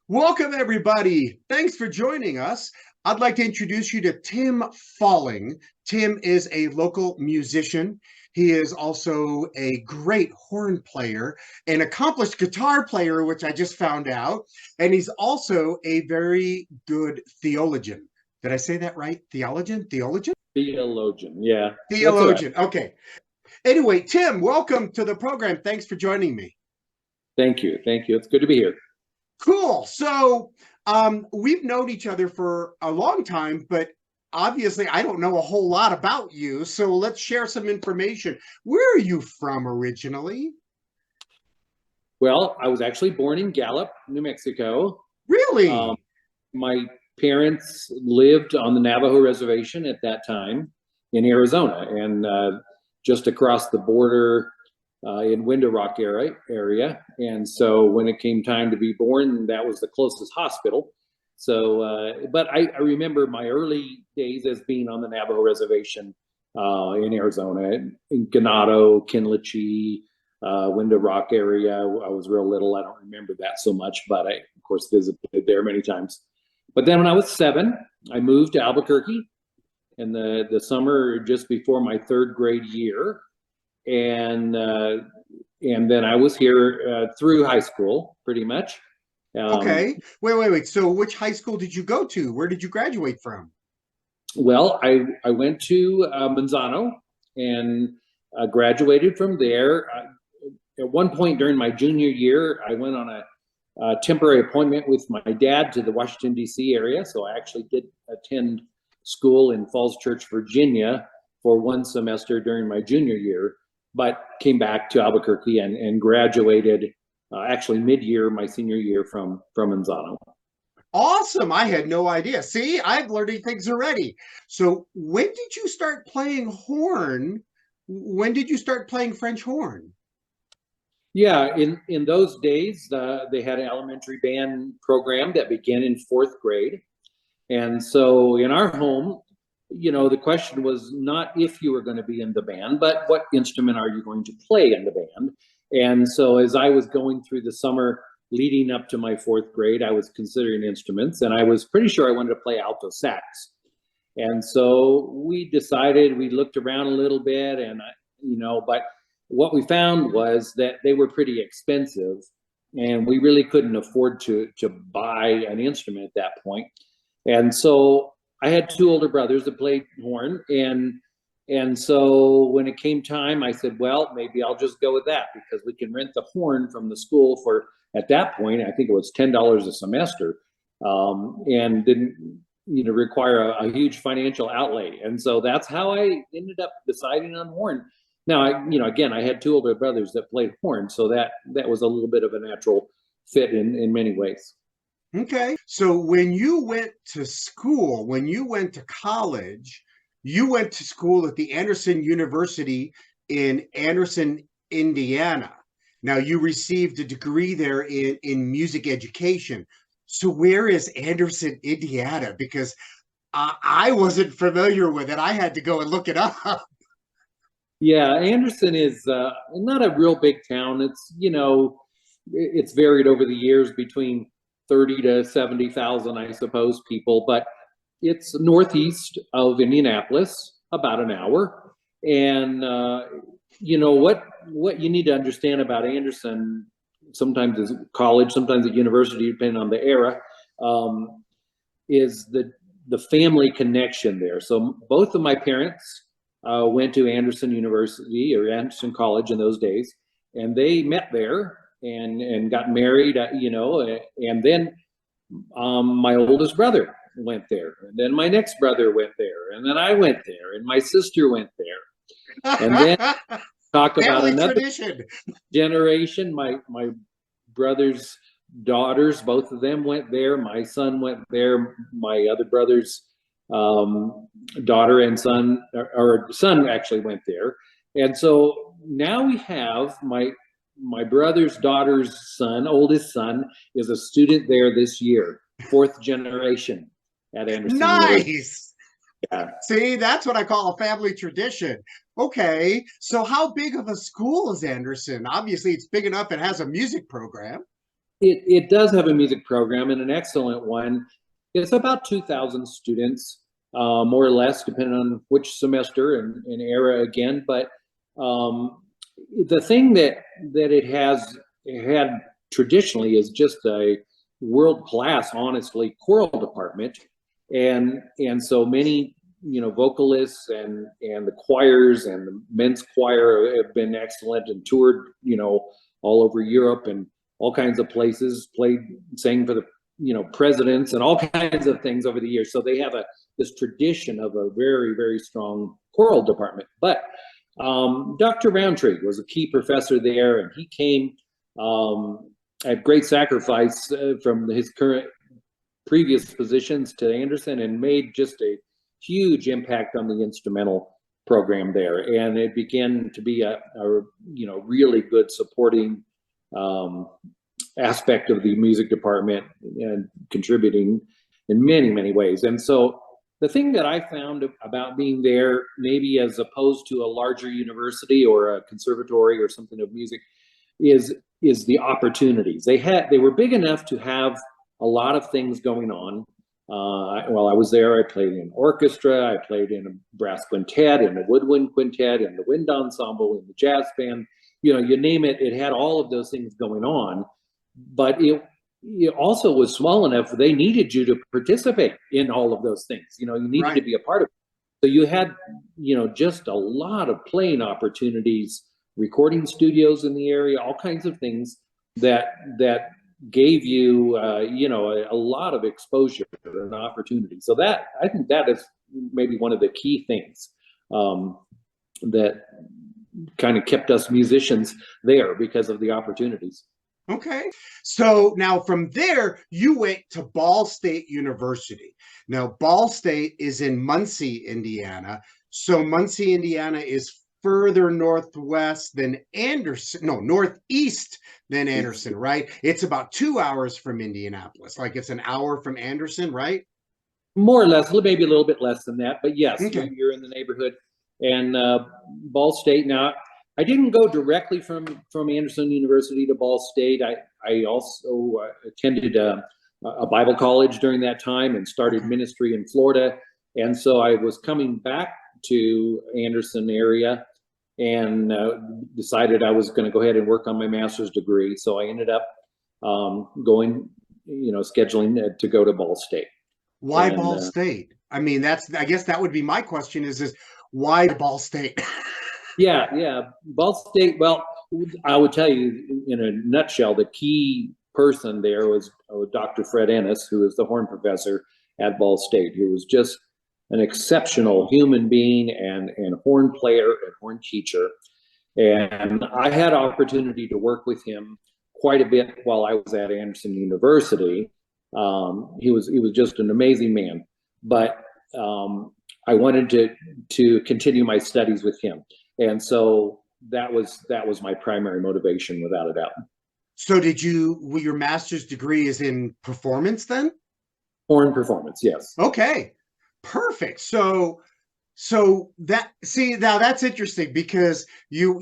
Welcome, everybody. Thanks for joining us. I'd like to introduce you to Tim Falling. Tim is a local musician. He is also a great horn player, an accomplished guitar player, which I just found out, and he's also a very good theologian. Did I say that right? Theologian? Theologian? Theologian. Yeah, that's all right. Theologian. Okay. Anyway, Tim, welcome to the program. Thanks for joining me. Thank you. Thank you. It's good to be here. Cool. So we've known each other for a long time, but obviously I don't know a whole lot about you. So let's share some information. Where are you from originally? Well, I was actually born in Gallup, New Mexico. Um, Really? my parents lived on the Navajo reservation at that time in Arizona, and just across the border in Window Rock area. And so when it came time to be born, that was the closest hospital. So, but I remember my early days as being on the Navajo reservation in Arizona, in Ganado, Kinlichee, Window Rock area. I was real little. I don't remember that so much, but I, of course, visited there many times. But then when I was 7, I moved to Albuquerque in the summer just before my 3rd grade year. And then I was here through high school, pretty much. Um, Okay. Wait. So which high school did you go to? Where did you graduate from? well, I went to Manzano and graduated from there. At one point during my junior year, I went on a temporary appointment with my dad to the Washington, D.C. area. So I actually did attend school in Falls Church, Virginia for 1 semester during my junior year, but came back to Albuquerque and graduated actually mid-year, my senior year from Manzano. Awesome. I had no idea. See, I'm learning things already. So when did you start playing horn? When did you start playing French horn? Yeah, in those days, they had an elementary band program that began in 4th grade. And so in our home, the question was not if you were going to be in the band, but what instrument are you going to play in the band? And so as I was going through the summer leading up to my 4th grade, I was considering instruments, and I was pretty sure I wanted to play alto sax. And so we looked around a little bit, and but what we found was that they were pretty expensive, and we really couldn't afford to buy an instrument at that point. And so I had 2 older brothers that played horn, and so when it came time, I said, well, maybe I'll just go with that because we can rent the horn from the school for, at that point, I think it was $10 a semester, and didn't require a huge financial outlay. And so that's how I ended up deciding on horn. Now, again, I had 2 older brothers that played horn, so that was a little bit of a natural fit in many ways. Okay. So when you went to school, when you went to college, you went to school at the Anderson University in Anderson, Indiana. Now you received a degree there in music education. So where is Anderson, Indiana? Because I wasn't familiar with it. I had to go and look it up. Yeah, Anderson is not a real big town. It's varied over the years between 30 to 70,000, I suppose, people, but it's northeast of Indianapolis, about an hour. And what you need to understand about Anderson, sometimes is college, sometimes at university, depending on the era, is the family connection there. So both of my parents went to Anderson University or Anderson College in those days, and they met there and got married, and then my oldest brother went there, and then my next brother went there, and then I went there, and my sister went there, and then talk about Family another tradition. generation. My brother's daughters, both of them went there. My son went there. My other brother's daughter and son, or son actually went there. And so now we have my brother's daughter's son, oldest son, is a student there this year, 4th generation at Anderson University. Nice. Yeah. See, that's what I call a family tradition. Okay, so how big of a school is Anderson? Obviously, it's big enough it has a music program. It does have a music program, and an excellent one. It's about 2,000 students, more or less, depending on which semester and era again. But the thing that it had traditionally is just a world class, honestly, choral department, and so many vocalists and the choirs and the men's choir have been excellent and toured all over Europe and all kinds of places, sang for the presidents and all kinds of things over the years. So they have this tradition of a very, very strong choral department. But Dr. Roundtree was a key professor there, and he came at great sacrifice from his previous positions to Anderson, and made just a huge impact on the instrumental program there. And it began to be a really good supporting aspect of the music department, and contributing in many, many ways. And so the thing that I found about being there, maybe as opposed to a larger university or a conservatory or something of music, is the opportunities. They were big enough to have a lot of things going on. While I was there, I played in orchestra, I played in a brass quintet, in a woodwind quintet, in the wind ensemble, in the jazz band, you name it, it had all of those things going on. But it also was small enough, they needed you to participate in all of those things. You needed Right. to be a part of it. So you had, just a lot of playing opportunities, recording studios in the area, all kinds of things that gave you, a lot of exposure and opportunity. So that, I think that is maybe one of the key things that kind of kept us musicians there, because of the opportunities. Okay. So now from there, you went to Ball State University. Now, Ball State is in Muncie, Indiana. So Muncie, Indiana is further northwest than Anderson, no, northeast than Anderson, right? It's about 2 hours from Indianapolis. Like it's an hour from Anderson, right? More or less, maybe a little bit less than that, but yes, Okay. you're in the neighborhood. And Ball State, now, I didn't go directly from Anderson University to Ball State. I also attended a Bible college during that time, and started ministry in Florida. And so I was coming back to Anderson area, and decided I was going to go ahead and work on my master's degree. So I ended up going, scheduling to go to Ball State. Why Ball State? I mean, I guess that would be my question is why Ball State? Yeah. Ball State, well, I would tell you in a nutshell, the key person there was Dr. Fred Ennis, who is the horn professor at Ball State, who was just an exceptional human being and horn player and horn teacher. And I had opportunity to work with him quite a bit while I was at Anderson University. He was just an amazing man, but I wanted to continue my studies with him. And so that was my primary motivation, without a doubt. So your master's degree is in performance then? Horn performance, yes. Okay, perfect. So now that's interesting, because you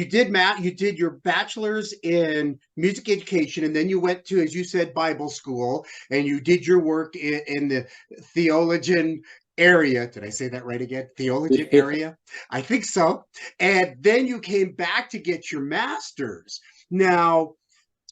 did your bachelor's in music education, and then you went to, as you said, Bible school, and you did your work in the theologian area. Did I say that right again? Theologian area? I think so. And then you came back to get your master's. Now,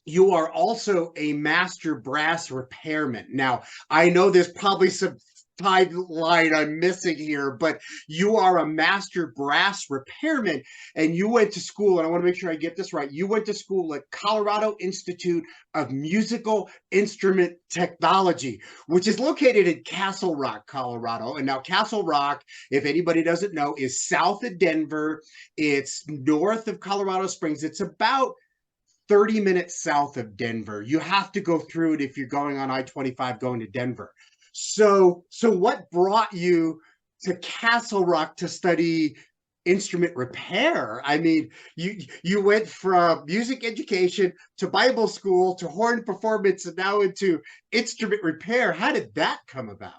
you are also a master brass repairman. Now, I know there's probably some timeline I'm missing here, but you are a master brass repairman, and you went to school, and I want to make sure I get this right. You went to school at Colorado Institute of Musical Instrument Technology, which is located in Castle Rock, Colorado. And now Castle Rock, if anybody doesn't know, is south of Denver. It's north of Colorado Springs. It's about 30 minutes south of Denver. You have to go through it if you're going on I-25 going to Denver. So what brought you to Castle Rock to study instrument repair? I mean, you went from music education to Bible school to horn performance and now into instrument repair. How did that come about?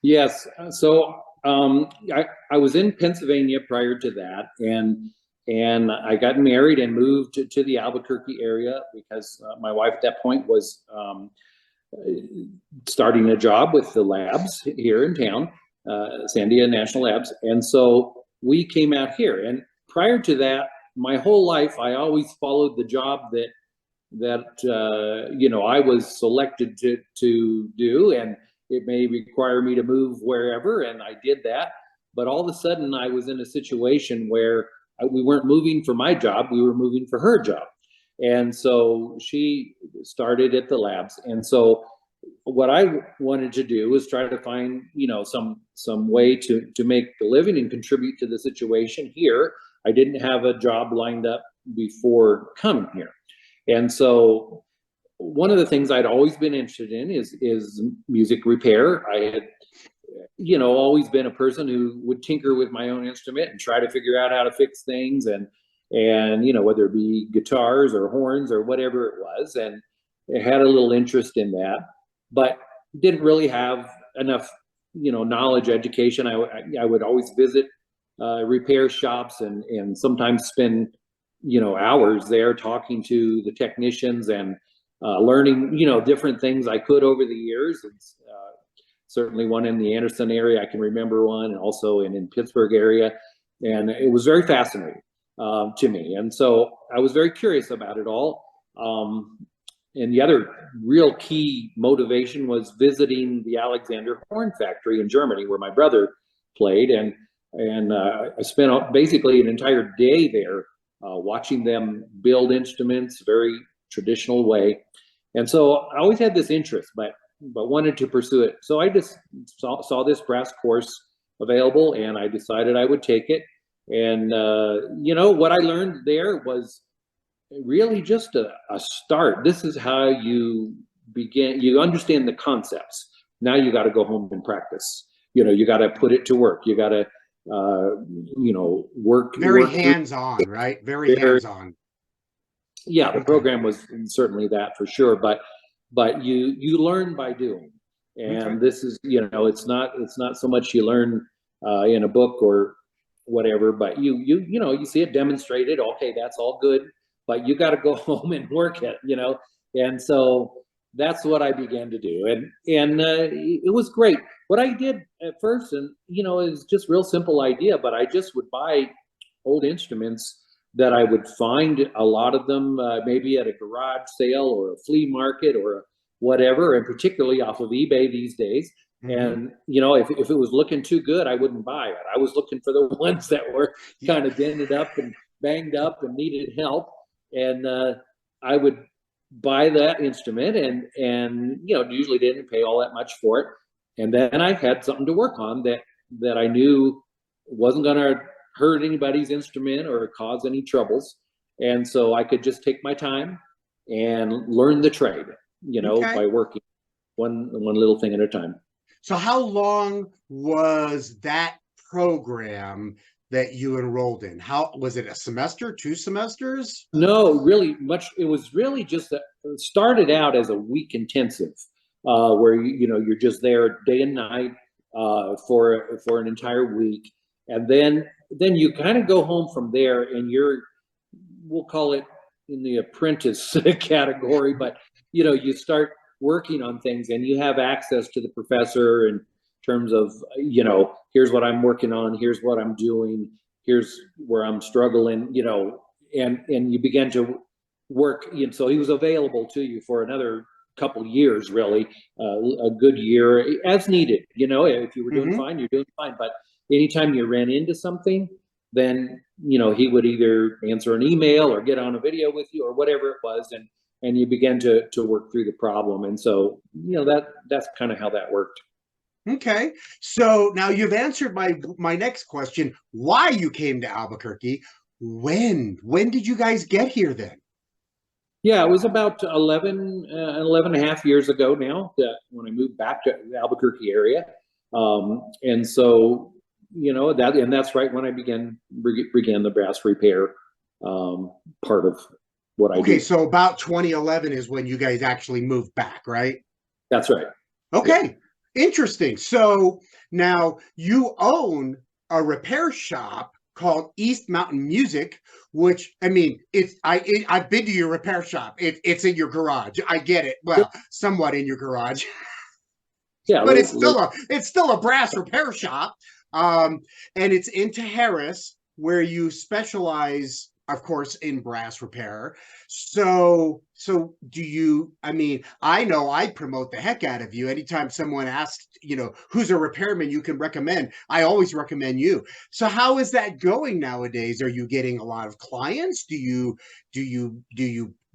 Yes. So I was in Pennsylvania prior to that, and And I got married and moved to the Albuquerque area because my wife at that point was starting a job with the labs here in town, Sandia National Labs. And so we came out here. And prior to that, my whole life, I always followed the job that you know, I was selected to do, and it may require me to move wherever, and I did that. But all of a sudden, I was in a situation where we weren't moving for my job; we were moving for her job. And so she started at the labs, and so what I wanted to do was try to find, you know, some way to make a living and contribute to the situation here. I didn't have a job lined up before coming here. And so one of the things I'd always been interested in is music repair. I had, you know, always been a person who would tinker with my own instrument and try to figure out how to fix things, and you know, whether it be guitars or horns or whatever it was, and I had a little interest in that, but didn't really have enough, you know, knowledge, education. I would always visit repair shops and sometimes spend, you know, hours there talking to the technicians and learning, you know, different things I could over the years. And, certainly one in the Anderson area, I can remember one, and also in Pittsburgh area. And it was very fascinating to me. And so I was very curious about it all. And the other real key motivation was visiting the Alexander Horn factory in Germany, where my brother played. And I spent basically an entire day there watching them build instruments, very traditional way. And so I always had this interest, but wanted to pursue it. So I just saw this brass course available, and I decided I would take it. And you know, what I learned there was really just a start. This is how you begin. You understand the concepts. Now you got to go home and practice. You know, you got to put it to work. You got to you know, work very hands-on, right? Very hands-on. Yeah, the program was certainly that for sure, but you learn by doing. And this is, you know, it's not so much you learn in a book or whatever, but you know, you see it demonstrated. Okay, that's all good, but you got to go home and work it, you know. And so that's what I began to do, and it was great. What I did at first, and you know, is just real simple idea, but I just would buy old instruments that I would find, a lot of them maybe at a garage sale or a flea market or whatever, and particularly off of eBay these days. And you know, if it was looking too good, I wouldn't buy it. I was looking for the ones that were kind of dented up and banged up and needed help, and I would buy that instrument, and you know, usually didn't pay all that much for it. And then I had something to work on that I knew wasn't going to hurt anybody's instrument or cause any troubles. And so I could just take my time and learn the trade, you know, by working one little thing at a time. So how long was that program that you enrolled in? How was it? A semester, 2 semesters? No, really much. It was really just it started out as a week intensive, where you know, you're just there day and night for an entire week, and then you kind of go home from there, and we'll call it in the apprentice category, but you know, you start working on things, and you have access to the professor in terms of, you know, here's what I'm working on, here's what I'm doing, here's where I'm struggling, you know, and you begin to work. And so he was available to you for another couple years, really, a good year as needed. You know, if you were doing fine, you're doing fine. But anytime you ran into something, then, you know, he would either answer an email or get on a video with you or whatever it was, and you began to work through the problem. And so, you know, that's kind of how that worked. Okay, so now you've answered my next question, why you came to Albuquerque. When did you guys get here then? Yeah, it was about 11 and a half years ago now when I moved back to the Albuquerque area. And so, you know, that's right when I began the brass repair part of what I do. Okay, so about 2011 is when you guys actually moved back, right? That's right. Okay. Yeah. Interesting. So now you own a repair shop called East Mountain Music, which, I mean, I've been to your repair shop. It's in your garage. I get it. Well, somewhat in your garage, Yeah, but it's still a brass repair shop. Um, and it's in Harris, where you specialize, of course, in brass repair. So do you, I mean, I know I promote the heck out of you. Anytime someone asks, who's a repairman you can recommend, I always recommend you. So how is that going nowadays? Are you getting a lot of clients? Do you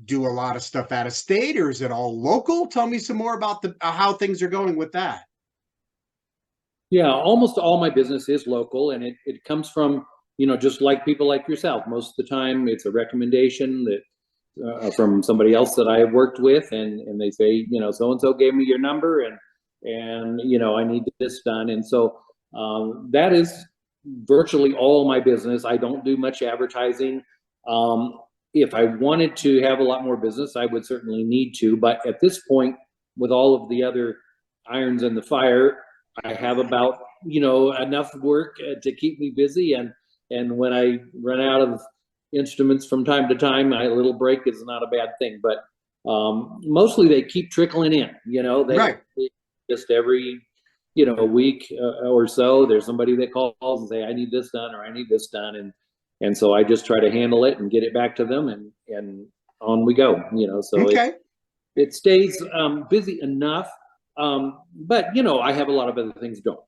do a lot of stuff out of state, or is it all local? Tell me some more about the how things are going with that. yeah, almost all my business is local, and it comes from, just like people like yourself. Most of the time, it's a recommendation that from somebody else that I have worked with, and they say, so and so gave me your number, and I need this done, and so that is virtually all my business. I don't do much advertising. If I wanted to have a lot more business, I would certainly need to, but at this point, with all of the other irons in the fire, I have about enough work to keep me busy, and when I run out of instruments from time to time, a little break is not a bad thing. But mostly they keep trickling in. Right. They just every week or so, there's somebody that calls and say, I need this done or I need this done, and so I just try to handle it and get it back to them, and on we go. So Okay. it stays busy enough. But I have a lot of other things going.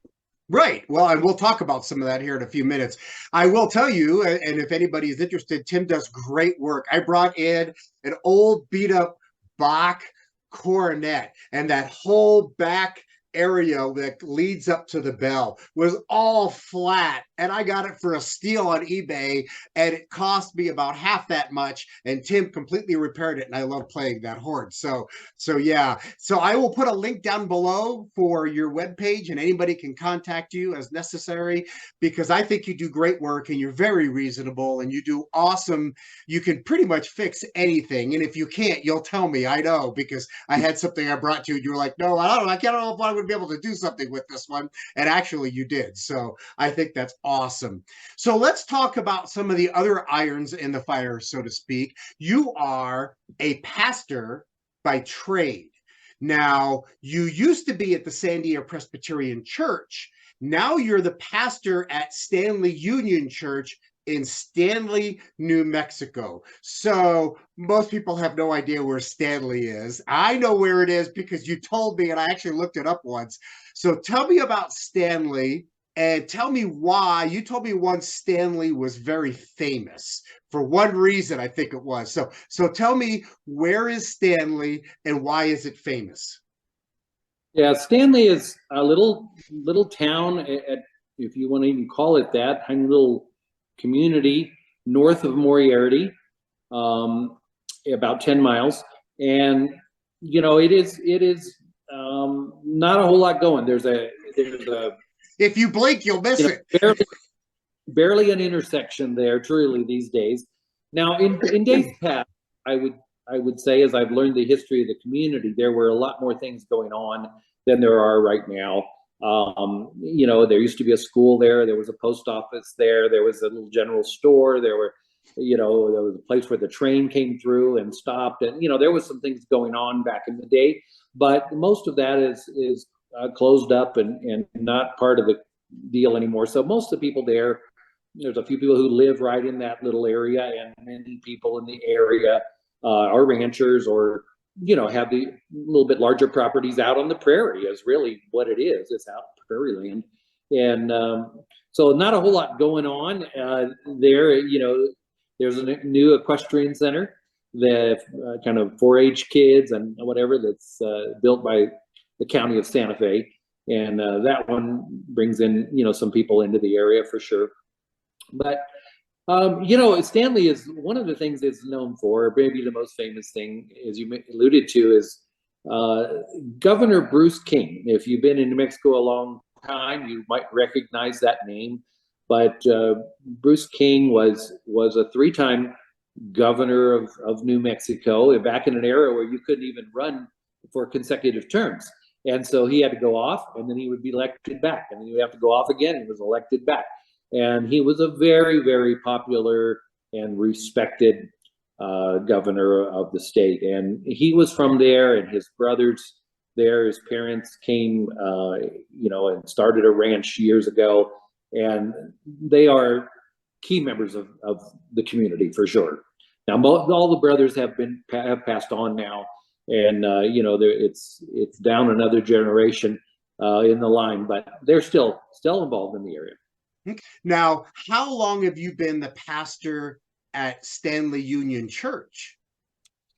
Right. Well, and we'll talk about some of that here in a few minutes. I will tell you, and if anybody is interested, Tim does great work. I brought in an old beat up Bach coronet, and that whole back area that leads up to the bell was all flat, and I got it for a steal on eBay, and it cost me about half that much, and Tim completely repaired it, and I love playing that horn. So yeah, so I will put a link down below for your webpage, and anybody can contact you as necessary, because I think you do great work, and you're very reasonable, and you do awesome. You can pretty much fix anything, and if you can't, you'll tell me. I know, because I had something I brought to you and you were like, no, I don't know if I would be able to do something with this one, and actually you did. So I think that's awesome. So let's talk about some of the other irons in the fire, so to speak. You are a pastor by trade. Now, you used to be at the Sandia Presbyterian Church. Now you're the pastor at Stanley Union Church in Stanley, New Mexico. So most people have no idea where Stanley is. I know where it is because you told me, and I actually looked it up once. So tell me about Stanley, and tell me why. You told me once Stanley was very famous for one reason, I think it was. So tell me, where is Stanley and why is it famous? Yeah, Stanley is a little town, if you want to even call it that, tiny little community north of Moriarty, about 10 miles. And it is not a whole lot going. There's a If you blink, you'll miss it. barely an intersection there, truly, these days. Now, in days past, I would say, as I've learned the history of the community, there were a lot more things going on than there are right now. There used to be a school there. There was a post office there. There was a little general store. There was a place where the train came through and stopped. And, there was some things going on back in the day, but most of that is closed up and not part of the deal anymore. So most of the people there's a few people who live right in that little area, and many people in the area are ranchers, or have the little bit larger properties out on the prairie, is really what it is. It's out prairie land. And so not a whole lot going on there. There's a new equestrian center that kind of 4-H kids and whatever, that's built by the county of Santa Fe. And that one brings in, some people into the area for sure. But Stanley is one of the things it's known for, maybe the most famous thing, as you alluded to, is Governor Bruce King. If you've been in New Mexico a long time, you might recognize that name. But Bruce King was a 3-time governor of New Mexico, back in an era where you couldn't even run for consecutive terms. And so he had to go off, and then he would be elected back, and then he would have to go off again, and he was elected back. And he was a very, very popular and respected governor of the state. And he was from there, and his brothers there, his parents came, and started a ranch years ago. And they are key members of the community for sure. Now, all the brothers have passed on now, and it's down another generation in the line, but they're still involved in the area. Now, how long have you been the pastor at Stanley Union Church?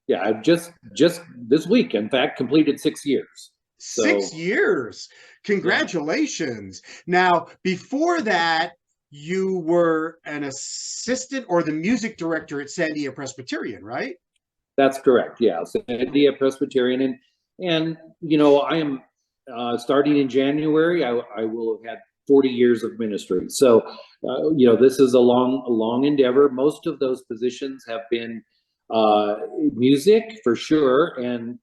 Yeah, I've just this week, in fact, completed 6 years. 6 years. Congratulations. Yeah. Now, before that, you were an assistant or the music director at Sandia Presbyterian, right? That's correct. Yeah, Sandia Presbyterian, and I am starting in January. I will have had 40 years of ministry. So, this is a long endeavor. Most of those positions have been music for sure, and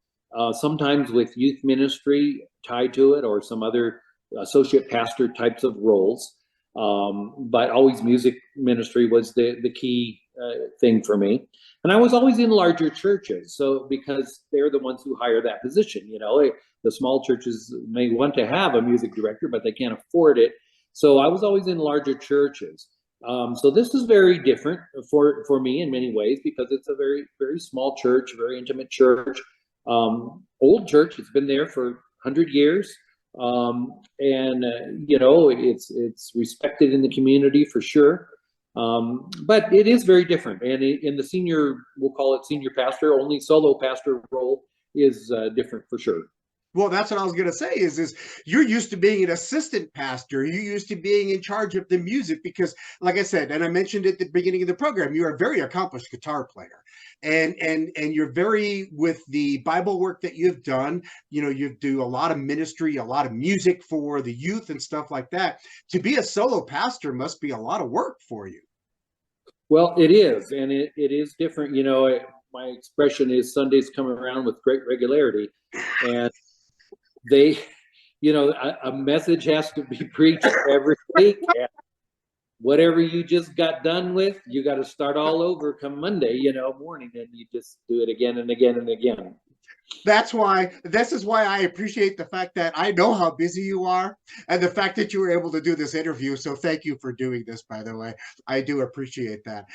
sometimes with youth ministry tied to it, or some other associate pastor types of roles. But always music ministry was the key thing for me. And I was always in larger churches, so because they're the ones who hire that position. The small churches may want to have a music director, but they can't afford it. So I was always in larger churches. So this is very different for me in many ways, because it's a very, very small church, very intimate church, old church. It's been there for 100 years. It's respected in the community for sure. But it is very different. And in the senior, we'll call it senior pastor, only solo pastor role is different for sure. Well, that's what I was going to say is you're used to being an assistant pastor. You're used to being in charge of the music because, like I said, and I mentioned at the beginning of the program, you're a very accomplished guitar player. And you're very, with the Bible work that you've done, you do a lot of ministry, a lot of music for the youth and stuff like that. To be a solo pastor must be a lot of work for you. Well, it is. And it is different. My expression is Sundays come around with great regularity. And a message has to be preached every week. Whatever you just got done with, you got to start all over come Monday, morning, and you just do it again and again and again. This is why I appreciate the fact that I know how busy you are, and the fact that you were able to do this interview. So thank you for doing this, by the way. I do appreciate that.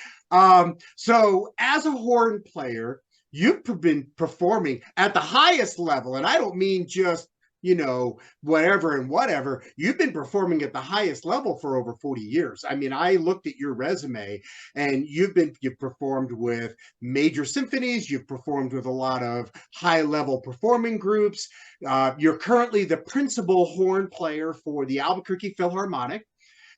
So as a horn player, you've been performing at the highest level, and I don't mean just whatever. You've been performing at the highest level for over 40 years. I mean, I looked at your resume, and you've performed with major symphonies. You've performed with a lot of high-level performing groups. You're currently the principal horn player for the Albuquerque Philharmonic.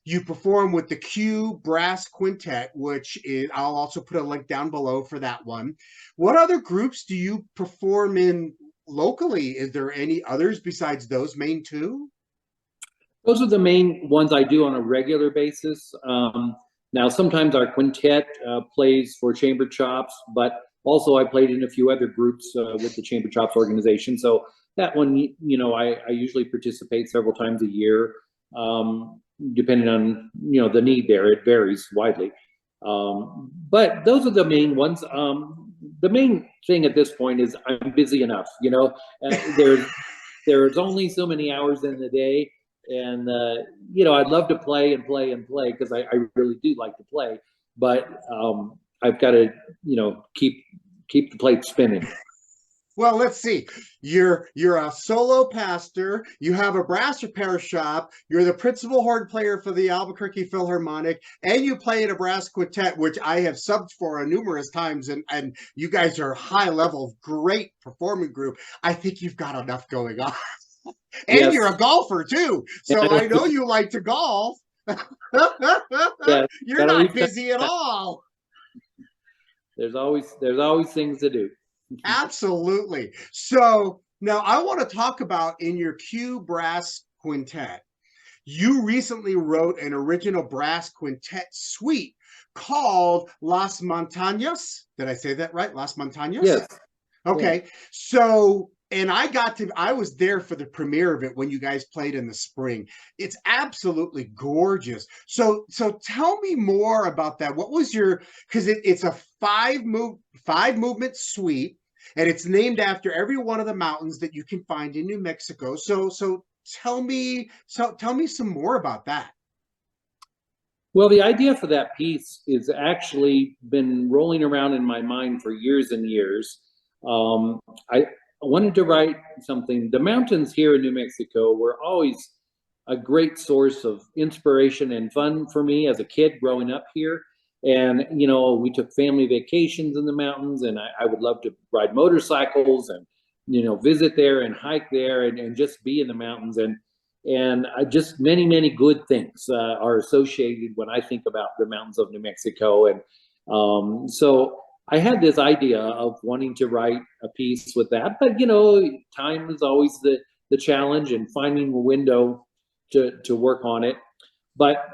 You perform with the Q Brass Quintet, which is, I'll also put a link down below for that one. What other groups do you perform in locally? Is there any others besides those main two? Those are the main ones I do on a regular basis. Now, sometimes our quintet plays for Chamber Chops, but also I played in a few other groups with the Chamber Chops organization. So that one, I usually participate several times a year, depending on, the need there. It varies widely. But those are the main ones. The main thing at this point is I'm busy enough, there's only so many hours in the day, and I'd love to play because I really do like to play, but I've got to keep the plate spinning. Well, let's see. You're a solo pastor. You have a brass repair shop. You're the principal horn player for the Albuquerque Philharmonic, and you play in a brass quintet, which I have subbed for numerous times. And you guys are high level, great performing group. I think you've got enough going on. And yes, you're a golfer too, so I know you like to golf. Yeah, you're not busy at all. There's always things to do. Absolutely. So now I want to talk about, in your Q Brass Quintet, you recently wrote an original brass quintet suite called Las Montañas. Did I say that right? Las Montañas? Yes. Okay. Yeah. So and I was there for the premiere of it when you guys played in the spring. It's absolutely gorgeous. So tell me more about that. What was your, because it's a five movement suite, and it's named after every one of the mountains that you can find in New Mexico. So tell me some more about that. Well, the idea for that piece is actually been rolling around in my mind for years and years. I wanted to write something. The mountains here in New Mexico were always a great source of inspiration and fun for me as a kid growing up here. And, you know, we took family vacations in the mountains, and I would love to ride motorcycles and, you know, visit there and hike there and just be in the mountains. And I just many good things are associated when I think about the mountains of New Mexico. And so I had this idea of wanting to write a piece with that, but you know, time is always the challenge, and finding a window to work on it. But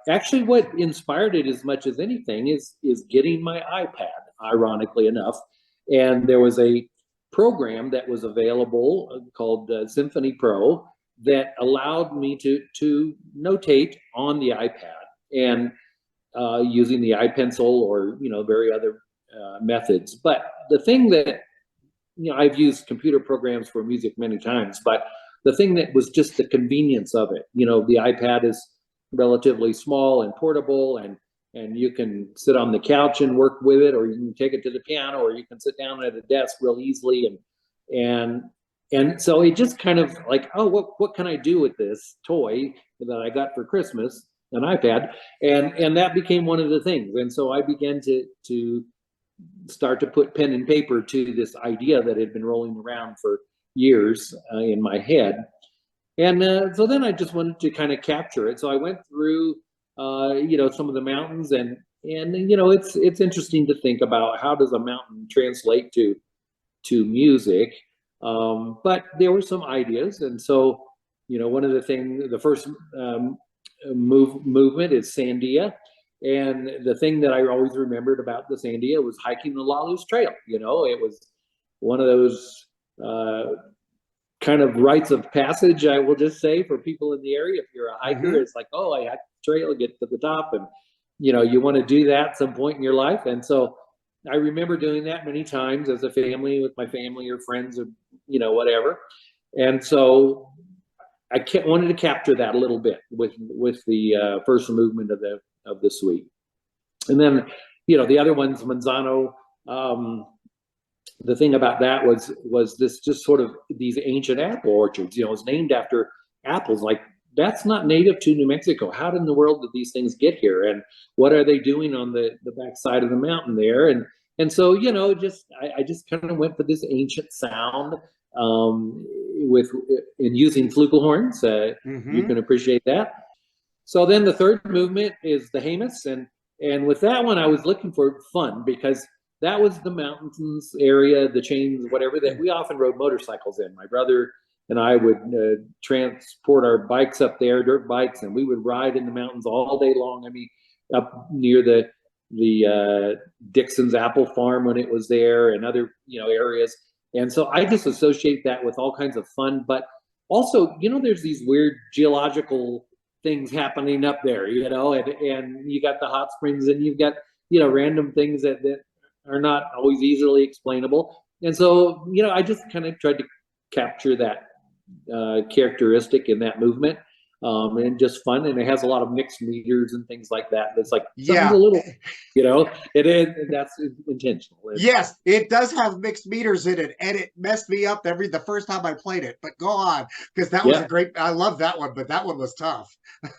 actually, what inspired it as much as anything is getting my iPad, ironically enough. And there was a program that was available called Symphony Pro that allowed me to notate on the iPad, and using the iPencil or, you know, very other methods. But the thing that, you know, I've used computer programs for music many times, but the thing that was just the convenience of it. You know, the iPad is relatively small and portable, and you can sit on the couch and work with it, or you can take it to the piano, or you can sit down at a desk real easily. And so it just kind of like, oh, what can I do with this toy that I got for Christmas, an iPad? And that became one of the things. And so I began to start to put pen and paper to this idea that had been rolling around for years in my head. And so then I just wanted to kind of capture it. So I went through, you know, some of the mountains, and you know, it's interesting to think about how does a mountain translate to music. But there were some ideas, and so, you know, one of the things, the first movement is Sandia, and the thing that I always remembered about the Sandia was hiking the La Luz Trail. You know, it was one of those kind of rites of passage, I will just say, for people in the area. If you're a hiker, it's like, oh, I hiked the trail, get to the top, and you know, you want to do that at some point in your life. And so I remember doing that many times as a family, with my family or friends, or you know, whatever. And so I wanted to capture that a little bit with the first movement of the suite. And then, you know, the other one's Manzano. The thing about that was this just sort of these ancient apple orchards. You know, it's named after apples. Like, that's not native to New Mexico. How in the world did these things get here? And what are they doing on the backside of the mountain there? And so, you know, I just kind of went for this ancient sound with using flugelhorns. You can appreciate that. So then the third movement is the Jemez, and with that one I was looking for fun, because that was the mountains area, the chains, whatever, that we often rode motorcycles in. My brother and I would transport our bikes up there, dirt bikes, and we would ride in the mountains all day long. I mean, up near the Dixon's apple farm when it was there, and other, you know, areas. And so I just associate that with all kinds of fun. But also, you know, there's these weird geological things happening up there, you know, and you got the hot springs, and you've got, you know, random things that are not always easily explainable. And so, you know, I just kind of tried to capture that characteristic in that movement, and just fun. And it has a lot of mixed meters and things like that. It's like, something's a little, you know, that's intentional. Yes, it does have mixed meters in it, and it messed me up the first time I played it. But go on, because that was a great. I love that one, but that one was tough.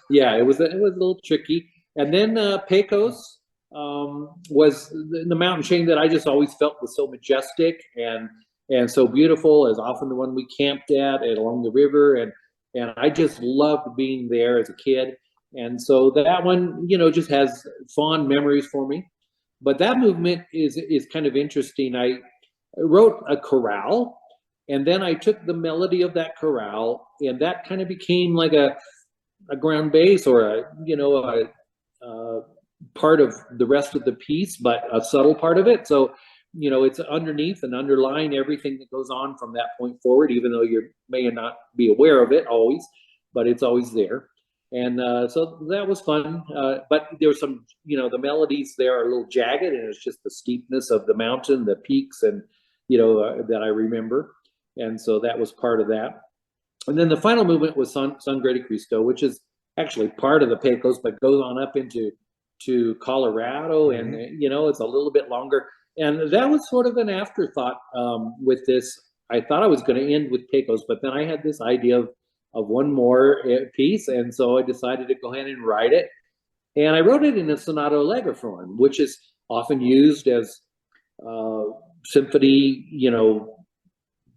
Yeah, it was a little tricky. And then Pecos was the mountain chain that I just always felt was so majestic and so beautiful, as often the one we camped at and along the river, and I just loved being there as a kid. And so that one, you know, just has fond memories for me. But that movement is kind of interesting. I wrote a chorale, and then I took the melody of that chorale, and that kind of became like a ground bass, or a, you know, a part of the rest of the piece, but a subtle part of it. So you know, it's underneath and underlying everything that goes on from that point forward, even though you may not be aware of it always, but it's always there. And so that was fun. But there were some, you know, the melodies there are a little jagged, and it's just the steepness of the mountain, the peaks, and, you know, that I remember. And so that was part of that. And then the final movement was Sangre de Cristo, which is actually part of the Pecos, but goes on up into Colorado, and you know, it's a little bit longer. And that was sort of an afterthought with this. I thought I was going to end with Pecos, but then I had this idea of one more piece, and so I decided to go ahead and write it. And I wrote it in a sonata allegro form, which is often used as symphony, you know,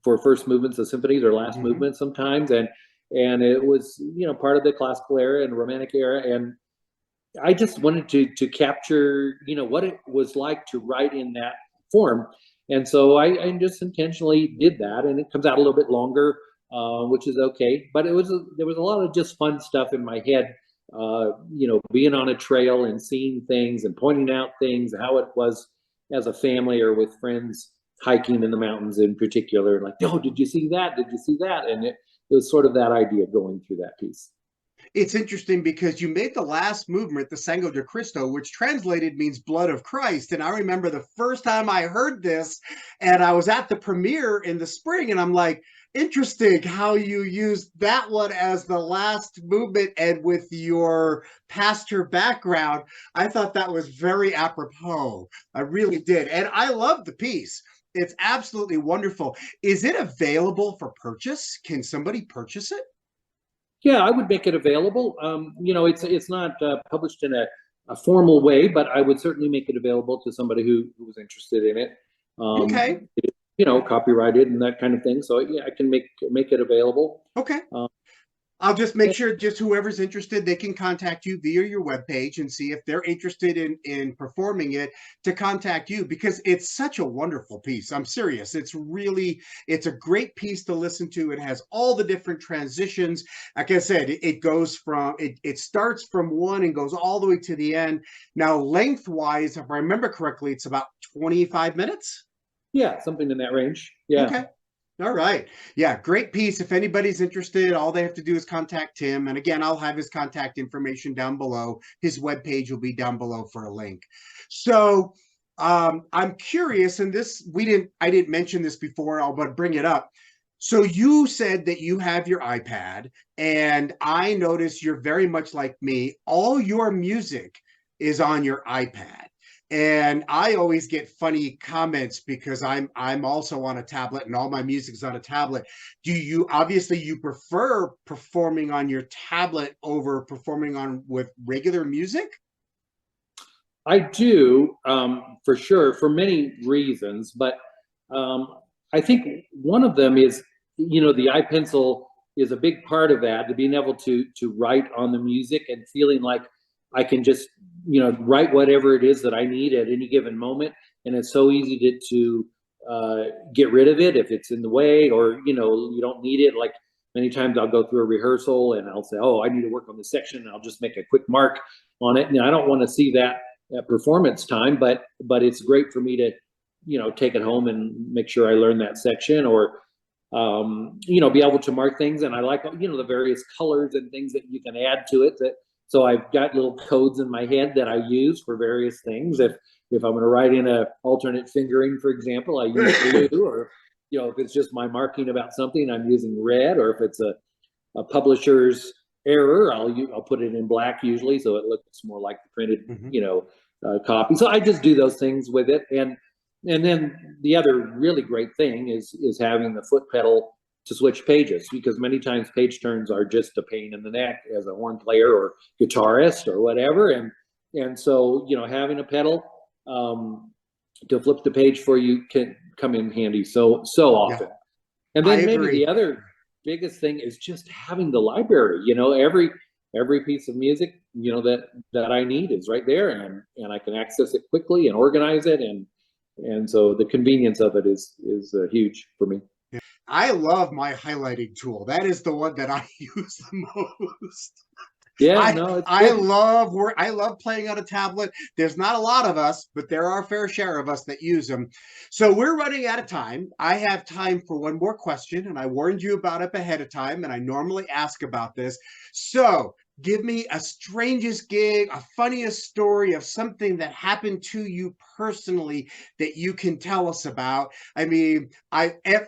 for first movements of symphonies or last movements sometimes. And it was, you know, part of the classical era and romantic era. And I just wanted to capture, you know, what it was like to write in that form. And so I just intentionally did that, and it comes out a little bit longer, which is okay. But there was a lot of just fun stuff in my head, you know, being on a trail and seeing things and pointing out things, how it was as a family or with friends hiking in the mountains in particular. Like, oh, did you see that? Did you see that? And it was sort of that idea going through that piece. It's interesting because you made the last movement, the Sangre de Cristo, which translated means blood of Christ. And I remember the first time I heard this, and I was at the premiere in the spring, and I'm like, interesting how you used that one as the last movement, and with your pastor background. I thought that was very apropos. I really did. And I love the piece. It's absolutely wonderful. Is it available for purchase? Can somebody purchase it? Yeah, I would make it available. You know, it's not published in a formal way, but I would certainly make it available to somebody who was interested in it. Okay. You know, copyrighted and that kind of thing. So yeah, I can make it available. Okay. I'll just make sure just whoever's interested, they can contact you via your webpage and see if they're interested in performing it, to contact you, because it's such a wonderful piece. I'm serious. It's a great piece to listen to. It has all the different transitions. Like I said, it goes from, it starts from one and goes all the way to the end. Now, lengthwise, if I remember correctly, it's about 25 minutes. Yeah, something in that range. Yeah. Okay. All right. Yeah, great piece. If anybody's interested, all they have to do is contact Tim. And again, I'll have his contact information down below. His webpage will be down below for a link. So I'm curious, and I didn't mention this before, but bring it up. So you said that you have your iPad, and I notice you're very much like me. All your music is on your iPad. And I always get funny comments because I'm also on a tablet, and all my music's on a tablet. Do you, obviously you prefer performing on your tablet over performing on with regular music? I do, for sure, for many reasons, but I think one of them is, you know, the iPencil is a big part of that, to being able to write on the music and feeling like I can just, you know, write whatever it is that I need at any given moment. And it's so easy to get rid of it if it's in the way, or, you know, you don't need it. Like many times I'll go through a rehearsal and I'll say, oh, I need to work on this section, and I'll just make a quick mark on it. And I don't want to see that at performance time, but it's great for me to, you know, take it home and make sure I learn that section, or you know, be able to mark things. And I like, you know, the various colors and things that you can add to it. So I've got little codes in my head that I use for various things. If I'm going to write in a alternate fingering, for example, I use blue, or, you know, if it's just my marking about something, I'm using red, or if it's a publisher's error, I'll put it in black usually, so it looks more like the printed, you know, copy. So I just do those things with it. And then the other really great thing is having the foot pedal to switch pages, because many times page turns are just a pain in the neck as a horn player or guitarist or whatever. And so, you know, having a pedal to flip the page for you can come in handy so often. Yeah. And then maybe the other biggest thing is just having the library. You know, every piece of music, you know, that I need is right there, and I can access it quickly and organize it, and so the convenience of it is huge for me. I love my highlighting tool. That is the one that I use the most. Yeah, I no, it's I good. love I love playing on a tablet. There's not a lot of us, but there are a fair share of us that use them. So we're running out of time. I have time for one more question, and I warned you about it ahead of time, and I normally ask about this. So give me a strangest gig, a funniest story of something that happened to you personally that you can tell us about. I mean,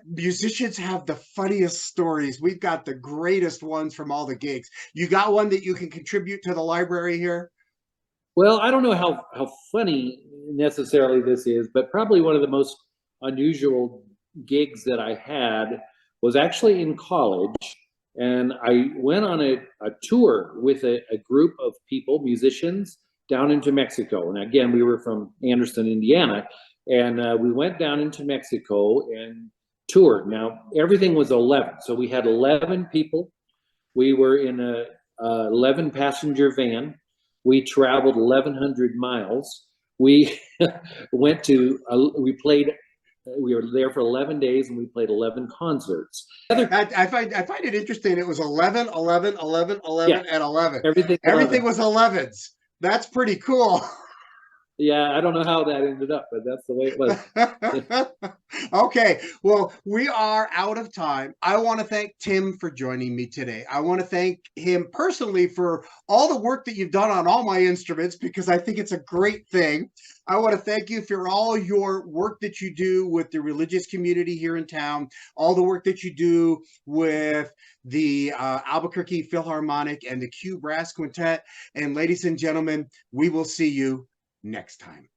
musicians have the funniest stories. We've got the greatest ones from all the gigs. You got one that you can contribute to the library here? Well, I don't know how funny necessarily this is, but probably one of the most unusual gigs that I had was actually in college. And I went on a tour with a group of people, musicians, down into Mexico. And again, we were from Anderson, Indiana. And we went down into Mexico and toured. Now, everything was 11. So we had 11 people. We were in a 11 passenger van. We traveled 1,100 miles. We went to, we played, we were there for 11 days and we played 11 concerts. I find it interesting. It was 11, 11, 11, Yeah, 11, and 11. everything 11. Everything was 11s. That's pretty cool. Yeah, I don't know how that ended up, but that's the way it was. Okay, well, we are out of time. I want to thank Tim for joining me today. I want to thank him personally for all the work that you've done on all my instruments because I think it's a great thing. I want to thank you for all your work that you do with the religious community here in town, all the work that you do with the Albuquerque Philharmonic and the Q Brass Quintet. And ladies and gentlemen, we will see you next time.